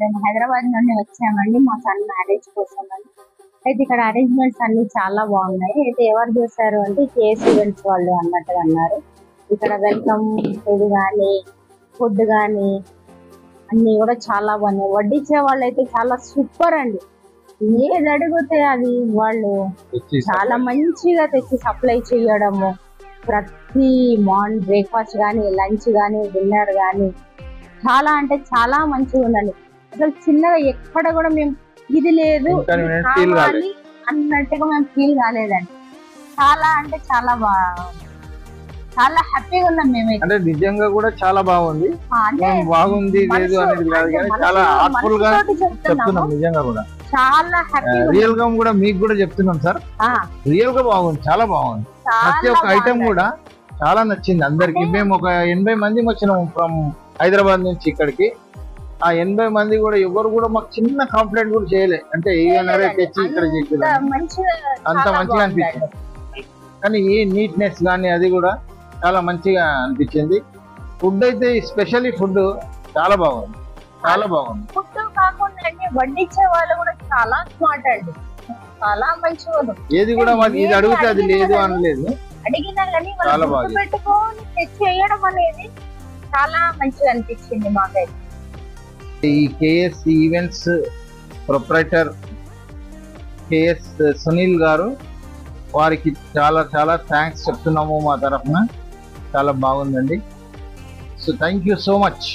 మేము హైదరాబాద్ నుండి వచ్చామండి మా సన్ మ్యారేజ్ కోసం అని. అయితే ఇక్కడ అరేంజ్మెంట్స్ అన్ని చాలా బాగున్నాయి. అయితే ఎవరు చేశారు అంటే కేఎస్ ఈవెంట్స్ వాళ్ళు అన్నట్టుగా అన్నారు. ఇక్కడ వెల్కమ్ ఇది కానీ ఫుడ్ కానీ అన్ని కూడా చాలా బాగున్నాయి. వడ్డించే వాళ్ళు అయితే చాలా సూపర్ అండి. ఏది అడిగితే అది వాళ్ళు చాలా మంచిగా తెచ్చి సప్లై చేయడము. ప్రతి మార్నింగ్ బ్రేక్ఫాస్ట్ కానీ లంచ్ కానీ డిన్నర్ కానీ చాలా అంటే చాలా మంచిగా ఉందండి. అసలు చిన్నగా ఎక్కడ కూడా మేము ఇది లేదు కావాలి అన్నట్టుగా మేము ఫీల్ కాలేదండి. చాలా అంటే చాలా చాలా హ్యాపీగా ఉన్నాం మేమైతే. అంటే నిజంగా కూడా చాలా బాగుంది. బాగుంది లేదు అనేది కాదు కానీ చాలా హార్ట్ఫుల్ గా చెప్తున్నాం. నిజంగా కూడా చాలా హ్యాపీ రియల్ గా కూడా మీకు కూడా చెప్తున్నాం సార్. రియల్ గా బాగుంది, చాలా బాగుంది. ప్రతి ఒక్క ఐటమ్ కూడా చాలా నచ్చింది అందరికి. మేము ఒక 80 మంది వచ్చినాము ఫ్రమ్ హైదరాబాద్ నుంచి ఇక్కడికి. ఆ 80 మంది కూడా ఎవరు కూడా మాకు చిన్న కంప్లైంట్ కూడా చేయలే. అంటే ఏమన్నారే తెచ్చి ఇక్కడ చేసి అంత మంచిగా అనిపించింది. కానీ ఈ నీట్నెస్ కానీ అది కూడా చాలా మంచిగా అనిపించింది. ఫుడ్ అయితే స్పెషల్లీ ఫుడ్ చాలా బాగుంది, చాలా బాగుంది. ఫుడ్ కాకుండా వడ్డించే వాళ్ళు కూడా చాలా స్మార్ట్ అండి, చాలా మంచిగా. ఏది కూడా ఇది అడిగితే అది లేదు అనలేదు, అడిగినా కానీ వాళ్ళు పెట్టుకొని తెచ్చేయడం అనేది చాలా మంచిగా అనిపించింది మాకైతే. ఈ KS events proprietor KS Sunil గారు, వారికి చాలా చాలా థ్యాంక్స్ చెప్తున్నాము మా తరఫున. చాలా బాగుందండి. So thank you so much.